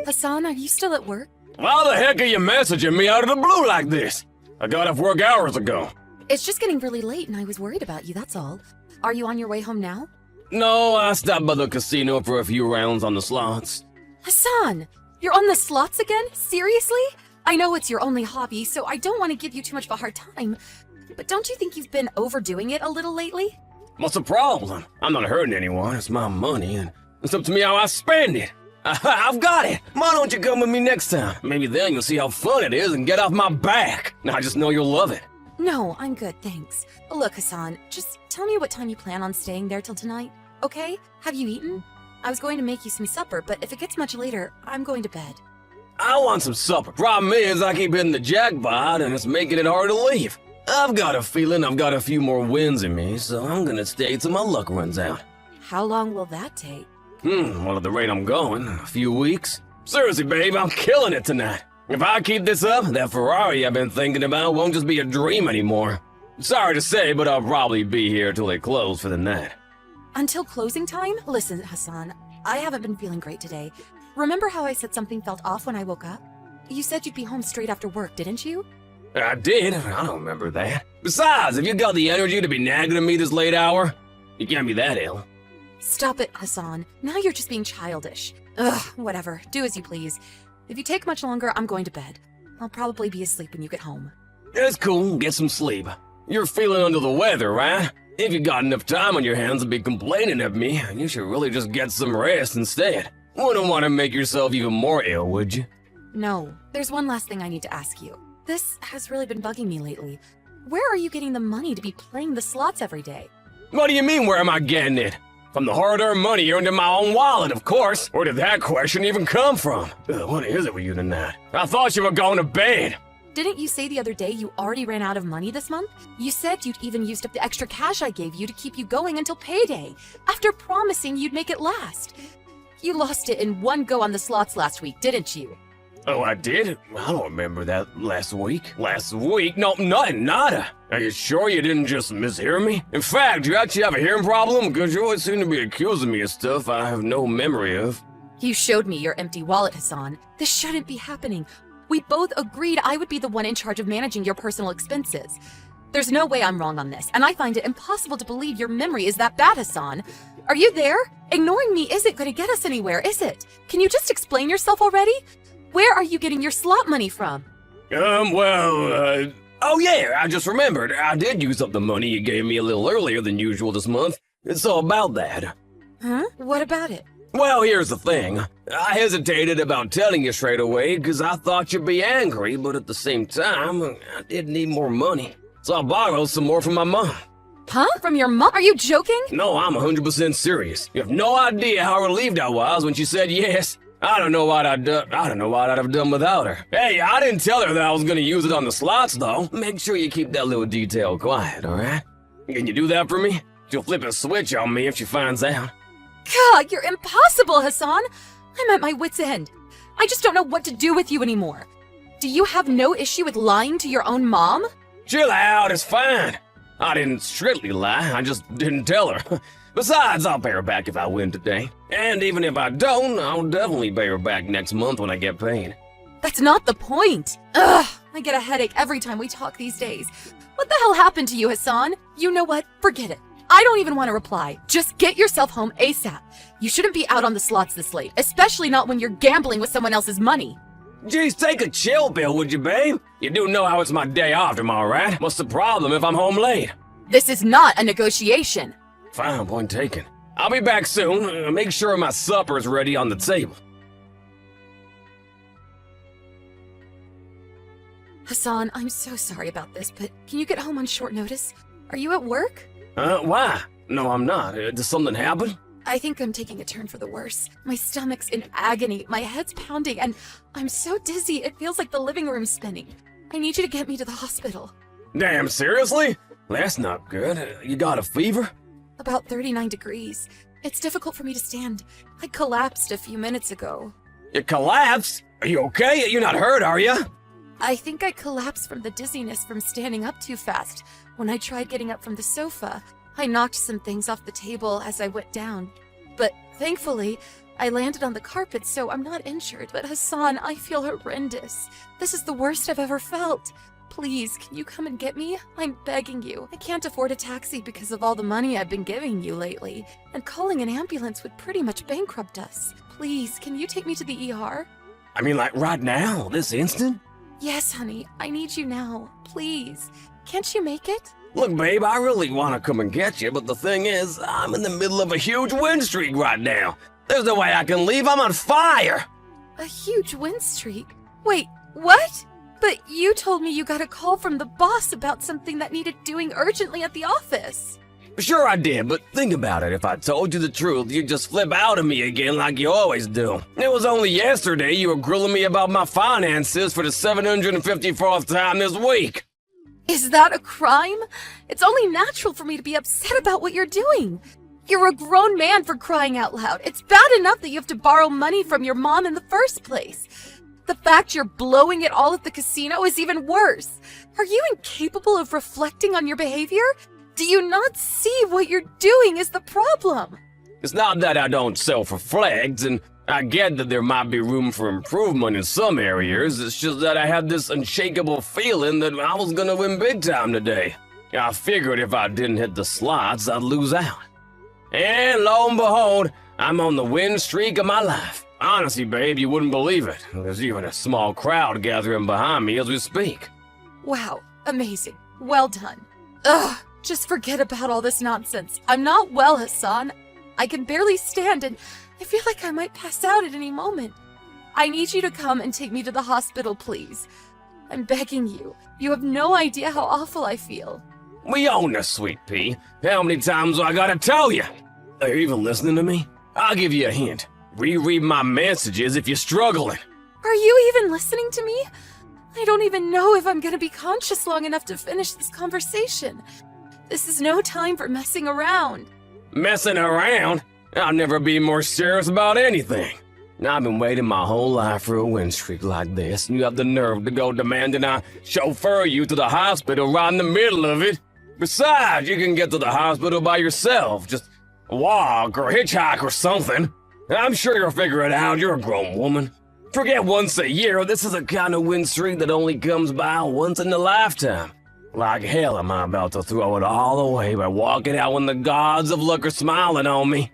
Hassan, are you still at work? Why the heck are you messaging me out of the blue like this? I got off work hours ago. It's just getting really late and I was worried about you, that's all. Are you on your way home now? No, I stopped by the casino for a few rounds on the slots. Hassan, you're on the slots again? Seriously? I know it's your only hobby, so I don't want to give you too much of a hard time. But don't you think you've been overdoing it a little lately? What's the problem? I'm not hurting anyone. It's my money, and it's up to me how I spend it. I've got it. Why don't you come with me next time? Maybe then you'll see how fun it is and get off my back. I just know you'll love it. No, I'm good, thanks. Look, Hassan, just tell me what time you plan on staying there till tonight, okay? Have you eaten? I was going to make you some supper, but if it gets much later, I'm going to bed. I want some supper. Problem is, I keep hitting the jackpot, and it's making it hard to leave. I've got a feeling I've got a few more wins in me, so I'm gonna stay till my luck runs out. How long will that take? Well, at the rate I'm going, a few weeks. Seriously, babe, I'm killing it tonight. If I keep this up, that Ferrari I've been thinking about won't just be a dream anymore. Sorry to say, but I'll probably be here till they close for the night. Until closing time? Listen, Hassan, I haven't been feeling great today. Remember how I said something felt off when I woke up? You said you'd be home straight after work, didn't you? I did. I don't remember that. Besides, have you got the energy to be nagging at me this late hour? You can't be that ill. Stop it, Hassan. Now you're just being childish. Ugh, whatever. Do as you please. If you take much longer, I'm going to bed. I'll probably be asleep when you get home. It's cool. Get some sleep. You're feeling under the weather, right? If you got enough time on your hands to be complaining at me, you should really just get some rest instead. Wouldn't want to make yourself even more ill, would you? No. There's one last thing I need to ask you. This has really been bugging me lately. Where are you getting the money to be playing the slots every day? What do you mean, where am I getting it? From the hard-earned money earned in my own wallet, of course. Where did that question even come from? What is it with you tonight? I thought you were going to bed. Didn't you say the other day you already ran out of money this month? You said you'd even used up the extra cash I gave you to keep you going until payday, after promising you'd make it last. You lost it in one go on the slots last week, didn't you? Oh, I did? I don't remember that last week. Last week? No, nothing, nada. Are you sure you didn't just mishear me? In fact, do you actually have a hearing problem? Because you always seem to be accusing me of stuff I have no memory of. You showed me your empty wallet, Hassan. This shouldn't be happening. We both agreed I would be the one in charge of managing your personal expenses. There's no way I'm wrong on this, and I find it impossible to believe your memory is that bad, Hassan. Are you there? Ignoring me isn't going to get us anywhere, is it? Can you just explain yourself already? Where are you getting your slot money from? Oh yeah, I just remembered. I did use up the money you gave me a little earlier than usual this month. It's all about that. Huh? What about it? Well, here's the thing. I hesitated about telling you straight away because I thought you'd be angry, but at the same time, I did need more money. So I borrowed some more from my mom. Huh? From your mom? Are you joking? No, I'm 100% serious. You have no idea how relieved I was when she said yes. I don't know what I'd have done without her. Hey, I didn't tell her that I was gonna use it on the slots, though. Make sure you keep that little detail quiet, alright? Can you do that for me? She'll flip a switch on me if she finds out. God, you're impossible, Hassan. I'm at my wit's end. I just don't know what to do with you anymore. Do you have no issue with lying to your own mom? Chill out, it's fine. I didn't strictly lie, I just didn't tell her. Besides, I'll pay her back if I win today. And even if I don't, I'll definitely pay her back next month when I get paid. That's not the point. Ugh, I get a headache every time we talk these days. What the hell happened to you, Hassan? You know what? Forget it. I don't even want to reply. Just get yourself home ASAP. You shouldn't be out on the slots this late, especially not when you're gambling with someone else's money. Jeez, take a chill pill, would you, babe? You do know how it's my day off tomorrow, right? What's the problem if I'm home late? This is not a negotiation. Fine, point taken. I'll be back soon. Make sure my supper's ready on the table. Hassan, I'm so sorry about this, but can you get home on short notice? Are you at work? Why? No, I'm not. Does something happen? I think I'm taking a turn for the worse. My stomach's in agony, my head's pounding, and I'm so dizzy it feels like the living room's spinning. I need you to get me to the hospital. Damn, seriously? That's not good. You got a fever? About 39 degrees. It's difficult for me to stand. I collapsed a few minutes ago. You collapsed? Are you okay? You're not hurt, are you? I think I collapsed from the dizziness from standing up too fast. When I tried getting up from the sofa, I knocked some things off the table as I went down. But thankfully, I landed on the carpet, so I'm not injured, but Hassan, I feel horrendous. This is the worst I've ever felt. Please, can you come and get me? I'm begging you. I can't afford a taxi because of all the money I've been giving you lately, and calling an ambulance would pretty much bankrupt us. Please, can you take me to the ER? I mean, like right now, this instant? Yes, honey, I need you now. Please. Can't you make it? Look, babe, I really want to come and get you, but the thing is, I'm in the middle of a huge wind streak right now. There's no way I can leave. I'm on fire. A huge wind streak? Wait, what? But you told me you got a call from the boss about something that needed doing urgently at the office. Sure I did, but think about it. If I told you the truth, you'd just flip out at me again like you always do. It was only yesterday you were grilling me about my finances for the 754th time this week. Is that a crime? It's only natural for me to be upset about what you're doing. You're a grown man, for crying out loud. It's bad enough that you have to borrow money from your mom in the first place. The fact you're blowing it all at the casino is even worse. Are you incapable of reflecting on your behavior? Do you not see what you're doing is the problem? It's not that I don't self-reflect, and I get that there might be room for improvement in some areas. It's just that I had this unshakable feeling that I was gonna win big time today. I figured if I didn't hit the slots, I'd lose out. And lo and behold, I'm on the win streak of my life. Honestly, babe, you wouldn't believe it. There's even a small crowd gathering behind me as we speak. Wow, amazing. Well done. Ugh, just forget about all this nonsense. I'm not well, Hassan. I can barely stand and I feel like I might pass out at any moment. I need you to come and take me to the hospital, please. I'm begging you. You have no idea how awful I feel. We own this, Sweet Pea. How many times do I gotta tell you? Are you even listening to me? I'll give you a hint. Reread my messages if you're struggling. Are you even listening to me? I don't even know if I'm gonna be conscious long enough to finish this conversation. This is no time for messing around. Messing around? I'll never be more serious about anything. I've been waiting my whole life for a win streak like this, and you have the nerve to go demanding I chauffeur you to the hospital right in the middle of it. Besides, you can get to the hospital by yourself. Just walk or hitchhike or something. I'm sure you'll figure it out. You're a grown woman. Forget once a year. This is a kind of win streak that only comes by once in a lifetime. Like hell am I about to throw it all away by walking out when the gods of luck are smiling on me.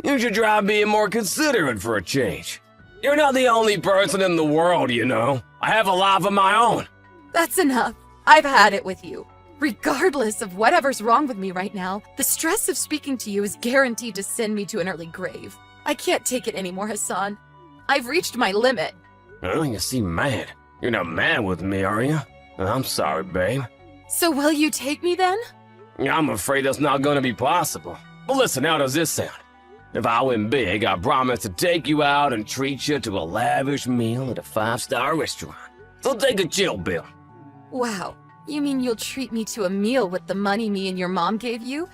You should try being more considerate for a change. You're not the only person in the world, you know. I have a life of my own. That's enough. I've had it with you. Regardless of whatever's wrong with me right now, the stress of speaking to you is guaranteed to send me to an early grave. I can't take it anymore, Hassan. I've reached my limit. Oh, you seem mad. You're not mad with me, are you? I'm sorry, babe. So will you take me then? I'm afraid that's not gonna be possible. But listen, how does this sound? If I win big, I promise to take you out and treat you to a lavish meal at a 5-star restaurant. So take a chill bill. Wow, you mean you'll treat me to a meal with the money me and your mom gave you?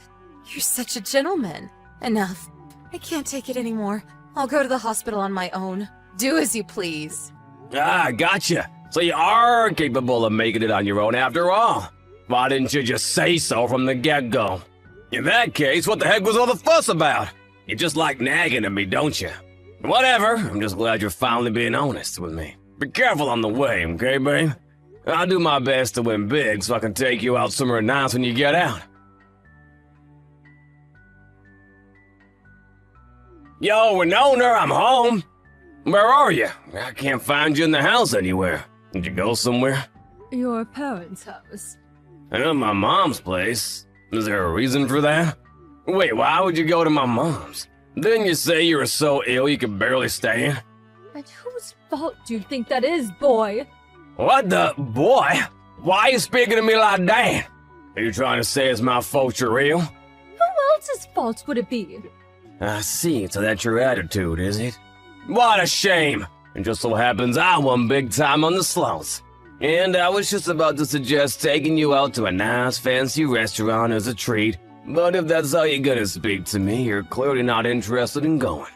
You're such a gentleman. Enough. I can't take it anymore. I'll go to the hospital on my own. Do as you please. Ah, gotcha. So you are capable of making it on your own after all. Why didn't you just say so from the get-go? In that case, what the heck was all the fuss about? You just like nagging at me, don't you? Whatever, I'm just glad you're finally being honest with me. Be careful on the way, okay, babe? I'll do my best to win big so I can take you out somewhere nice when you get out. Yo, Winona, I'm home. Where are you? I can't find you in the house anywhere. Did you go somewhere? Your parents' house. My mom's place. Is there a reason for that? Wait, why would you go to my mom's? Didn't you say you were so ill you could barely stand? And whose fault do you think that is, boy? What the? Boy? Why are you speaking to me like that? Are you trying to say it's my fault you're ill? Who else's fault would it be? I see, so that's your attitude, is it? What a shame! It just so happens I won big time on the slots. And I was just about to suggest taking you out to a nice fancy restaurant as a treat, but if that's how you're gonna speak to me, you're clearly not interested in going.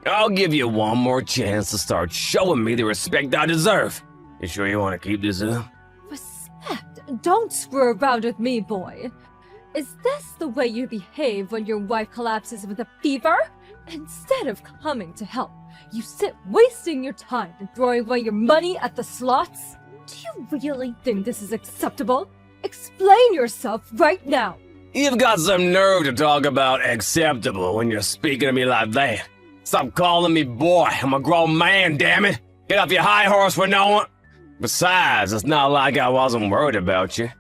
I'll give you one more chance to start showing me the respect I deserve. You sure you want to keep this up? Respect? Don't screw around with me, boy. Is this the way you behave when your wife collapses with a fever? Instead of coming to help, you sit wasting your time and throwing away your money at the slots? Do you really think this is acceptable? Explain yourself right now. You've got some nerve to talk about acceptable when you're speaking to me like that. Stop calling me boy. I'm a grown man, damn it. Get off your high horse for no one. Besides, it's not like I wasn't worried about you.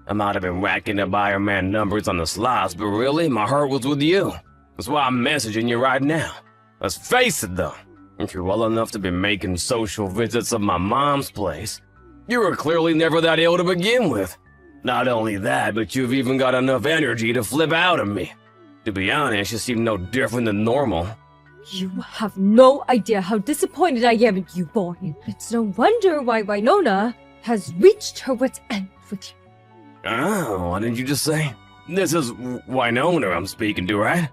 I might have been racking up Iron Man numbers on the slots, but really, my heart was with you. That's why I'm messaging you right now. Let's face it, though. If you're well enough to be making social visits at my mom's place, you were clearly never that ill to begin with. Not only that, but you've even got enough energy to flip out at me. To be honest, you seem no different than normal. You have no idea how disappointed I am in you, boy. It's no wonder why Winona has reached her wit's end with you. Oh, what did you just say? This is Winona I'm speaking to, right?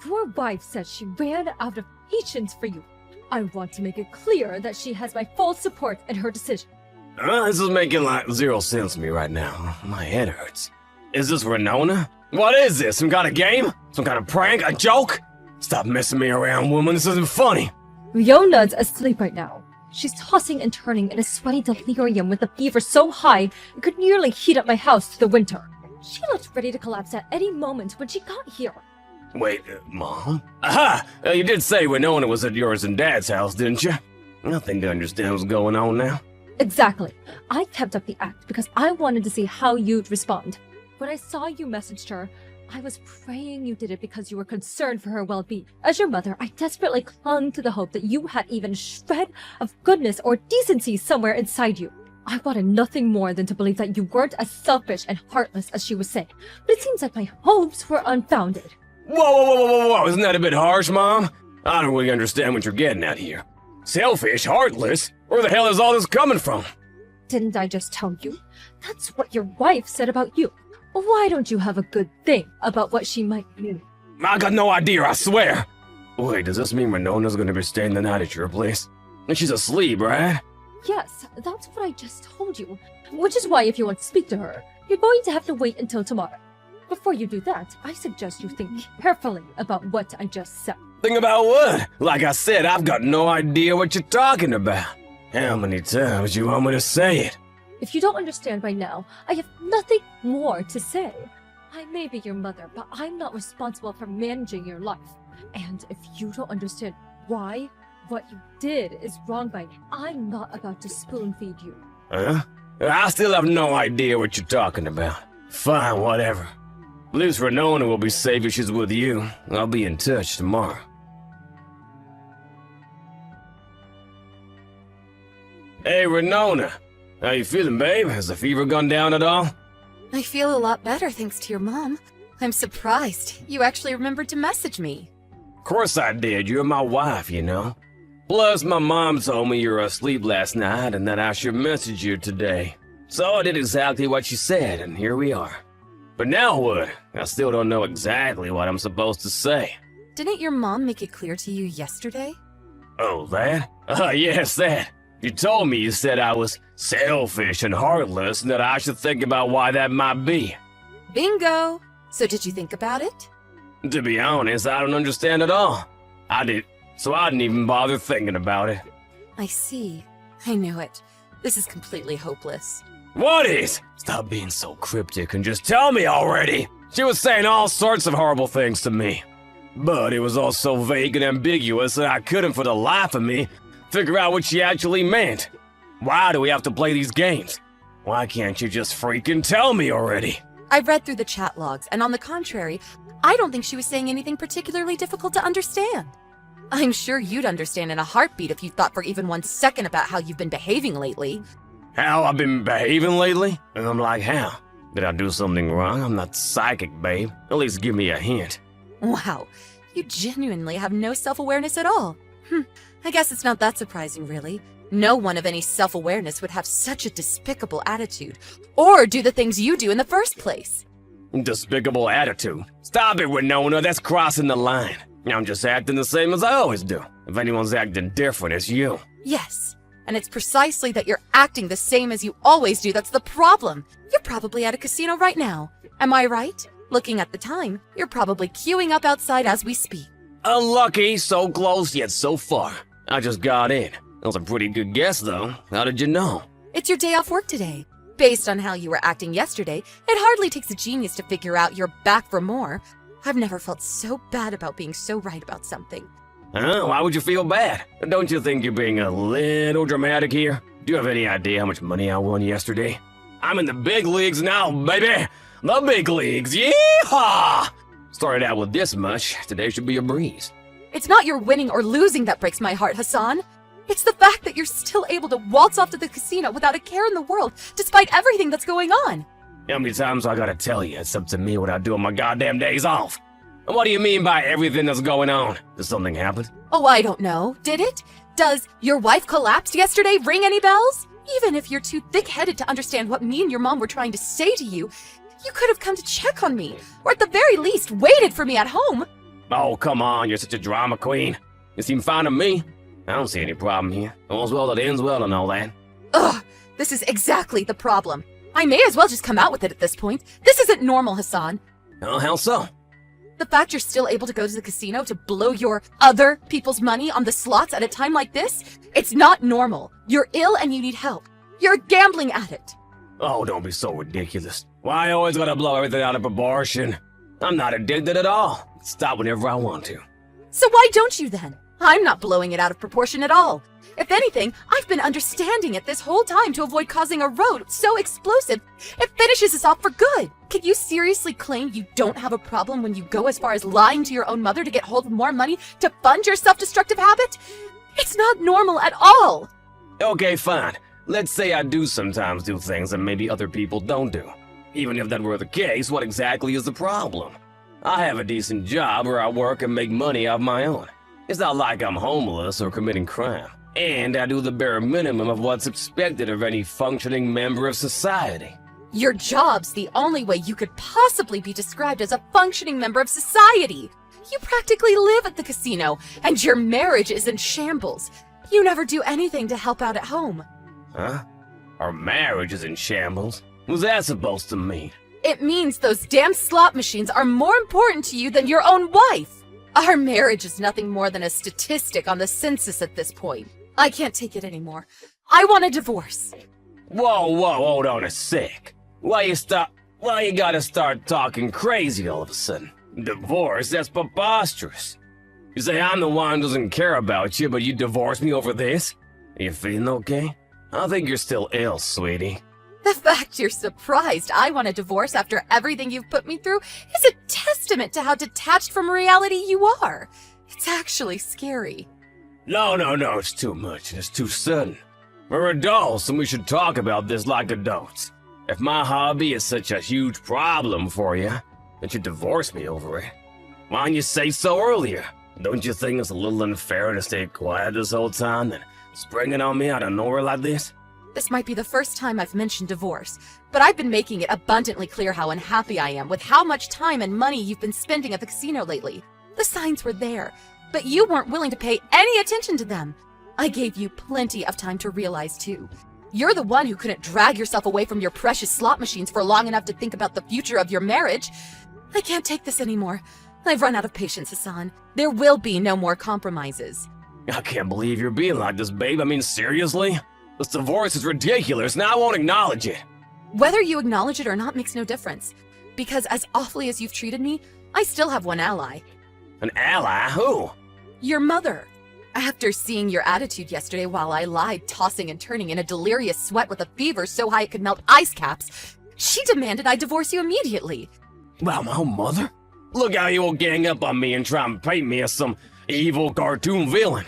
Your wife said she ran out of patience for you. I want to make it clear that she has my full support in her decision. This is making like zero sense to me right now. My head hurts. Is this Winona? What is this? Some kind of game? Some kind of prank? A joke? Stop messing me around, woman. This isn't funny. Riona's asleep right now. She's tossing and turning in a sweaty delirium with a fever so high it could nearly heat up my house through the winter. She looked ready to collapse at any moment when she got here. Wait, Mom? Aha! You did say Winona was at yours and Dad's house, didn't you? I think I understand what's going on now. Exactly. I kept up the act because I wanted to see how you'd respond. When I saw you messaged her, I was praying you did it because you were concerned for her well-being. As your mother, I desperately clung to the hope that you had even a shred of goodness or decency somewhere inside you. I wanted nothing more than to believe that you weren't as selfish and heartless as she was saying, but it seems like my hopes were unfounded. Whoa, isn't that a bit harsh, Mom? I don't really understand what you're getting at here. Selfish, heartless? Where the hell is all this coming from? Didn't I just tell you? That's what your wife said about you. Why don't you have a good thing about what she might mean? I got no idea, I swear. Wait, does this mean Winona's gonna be staying the night at your place? And she's asleep, right? Yes, that's what I just told you. Which is why if you want to speak to her, you're going to have to wait until tomorrow. Before you do that, I suggest you think carefully about what I just said. Think about what? Like I said, I've got no idea what you're talking about. How many times you want me to say it? If you don't understand by now, I have nothing more to say. I may be your mother, but I'm not responsible for managing your life. And if you don't understand why what you did is wrong by me, I'm not about to spoon-feed you. Huh? I still have no idea what you're talking about. Fine, whatever. At least Winona will be safe if she's with you. I'll be in touch tomorrow. Hey, Winona. How you feeling, babe? Has the fever gone down at all? I feel a lot better thanks to your mom. I'm surprised. You actually remembered to message me. Of course I did. You're my wife, you know. Plus, my mom told me you were asleep last night and that I should message you today. So I did exactly what she said, and here we are. But now what? I still don't know exactly what I'm supposed to say. Didn't your mom make it clear to you yesterday? Oh, that? Yes, that. You told me you said I was selfish and heartless and that I should think about why that might be. Bingo! So did you think about it? To be honest, I don't understand at all. I didn't even bother thinking about it. I see. I knew it. This is completely hopeless. What is? Stop being so cryptic and just tell me already. She was saying all sorts of horrible things to me. But it was all so vague and ambiguous that I couldn't for the life of me figure out what she actually meant. Why do we have to play these games? Why can't you just freaking tell me already? I read through the chat logs, and on the contrary, I don't think she was saying anything particularly difficult to understand. I'm sure you'd understand in a heartbeat if you thought for even 1 second about how you've been behaving lately. How I've been behaving lately? And I'm like, how? Did I do something wrong? I'm not psychic, babe. At least give me a hint. Wow, you genuinely have no self-awareness at all. I guess it's not that surprising, really. No one of any self-awareness would have such a despicable attitude, or do the things you do in the first place. Despicable attitude. Stop it, Winona. That's crossing the line. I'm just acting the same as I always do. If anyone's acting different, it's you. Yes, and it's precisely that you're acting the same as you always do that's the problem. You're probably at a casino right now. Am I right? Looking at the time, you're probably queuing up outside as we speak. Unlucky, so close yet so far. I just got in. That was a pretty good guess, though. How did you know? It's your day off work today. Based on how you were acting yesterday, it hardly takes a genius to figure out you're back for more. I've never felt so bad about being so right about something. Huh? Why would you feel bad? Don't you think you're being a little dramatic here? Do you have any idea how much money I won yesterday? I'm in the big leagues now, baby! The big leagues, yeehaw! Started out with this much, today should be a breeze. It's not your winning or losing that breaks my heart, Hassan. It's the fact that you're still able to waltz off to the casino without a care in the world, despite everything that's going on. How many times I gotta tell you it's up to me what I do on my goddamn days off? And what do you mean by everything that's going on? Did something happen? Oh, I don't know. Did it? Does your wife collapsed yesterday ring any bells? Even if you're too thick-headed to understand what me and your mom were trying to say to you, you could have come to check on me, or at the very least waited for me at home. Oh, come on, you're such a drama queen. You seem fine to me. I don't see any problem here. All's well that ends well and all that. Ugh, this is exactly the problem. I may as well just come out with it at this point. This isn't normal, Hassan. Oh, how so? The fact you're still able to go to the casino to blow your other people's money on the slots at a time like this, it's not normal. You're ill and you need help. You're a gambling addict. Oh, don't be so ridiculous. Why I always gotta blow everything out of proportion? I'm not addicted at all. Stop whenever I want to. So why don't you then? I'm not blowing it out of proportion at all. If anything, I've been understanding it this whole time to avoid causing a road so explosive it finishes us off for good. Can you seriously claim you don't have a problem when you go as far as lying to your own mother to get hold of more money to fund your self-destructive habit? It's not normal at all. Okay, fine. Let's say I do sometimes do things that maybe other people don't do. Even if that were the case, what exactly is the problem? I have a decent job where I work and make money of my own. It's not like I'm homeless or committing crime. And I do the bare minimum of what's expected of any functioning member of society. Your job's the only way you could possibly be described as a functioning member of society. You practically live at the casino, and your marriage is in shambles. You never do anything to help out at home. Huh? Our marriage is in shambles? What's that supposed to mean? It means those damn slot machines are more important to you than your own wife. Our marriage is nothing more than a statistic on the census at this point. I can't take it anymore. I want a divorce. Whoa, hold on a sec. Why you gotta start talking crazy all of a sudden? Divorce? That's preposterous. You say I'm the one who doesn't care about you, but you divorce me over this? Are you feeling okay? I think you're still ill, sweetie. The fact you're surprised I want a divorce after everything you've put me through is a testament to how detached from reality you are. It's actually scary. No, it's too much. It's too sudden. We're adults and we should talk about this like adults. If my hobby is such a huge problem for you, then you divorce me over it. Why didn't you say so earlier? Don't you think it's a little unfair to stay quiet this whole time, then spring it on me out of nowhere like this? This might be the first time I've mentioned divorce, but I've been making it abundantly clear how unhappy I am with how much time and money you've been spending at the casino lately. The signs were there, but you weren't willing to pay any attention to them. I gave you plenty of time to realize too. You're the one who couldn't drag yourself away from your precious slot machines for long enough to think about the future of your marriage. I can't take this anymore. I've run out of patience, Hassan. There will be no more compromises. I can't believe you're being like this, babe. I mean, seriously? This divorce is ridiculous, and I won't acknowledge it. Whether you acknowledge it or not makes no difference. Because as awfully as you've treated me, I still have one ally. An ally? Who? Your mother. After seeing your attitude yesterday while I lied, tossing and turning in a delirious sweat with a fever so high it could melt ice caps, she demanded I divorce you immediately. Wow, my own mother? Look how you will gang up on me and try and paint me as some evil cartoon villain.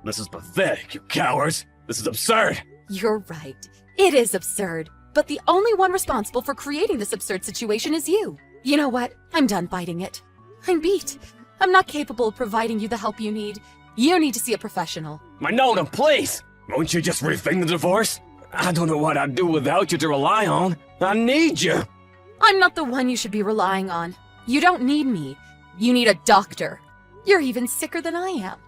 This is pathetic, you cowards. This is absurd. You're right. It is absurd. But the only one responsible for creating this absurd situation is you. You know what? I'm done fighting it. I'm beat. I'm not capable of providing you the help you need. You need to see a professional. Nona, please! Won't you just rethink the divorce? I don't know what I'd do without you to rely on. I need you. I'm not the one you should be relying on. You don't need me. You need a doctor. You're even sicker than I am.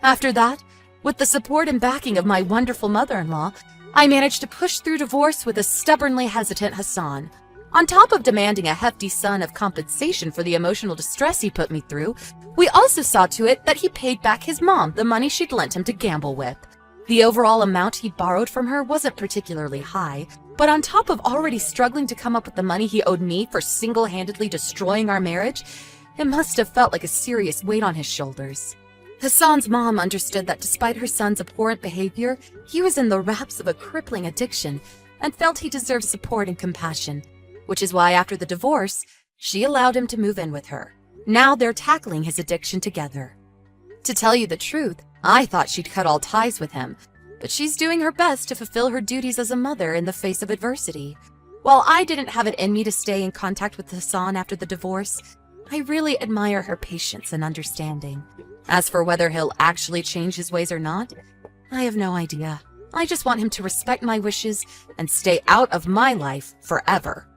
After that, with the support and backing of my wonderful mother-in-law, I managed to push through divorce with a stubbornly hesitant Hassan. On top of demanding a hefty sum of compensation for the emotional distress he put me through, we also saw to it that he paid back his mom the money she'd lent him to gamble with. The overall amount he borrowed from her wasn't particularly high, but on top of already struggling to come up with the money he owed me for single-handedly destroying our marriage, it must have felt like a serious weight on his shoulders. Hassan's mom understood that despite her son's abhorrent behavior, he was in the wraps of a crippling addiction and felt he deserved support and compassion, which is why after the divorce, she allowed him to move in with her. Now they're tackling his addiction together. To tell you the truth, I thought she'd cut all ties with him, but she's doing her best to fulfill her duties as a mother in the face of adversity. While I didn't have it in me to stay in contact with Hassan after the divorce, I really admire her patience and understanding. As for whether he'll actually change his ways or not, I have no idea. I just want him to respect my wishes and stay out of my life forever.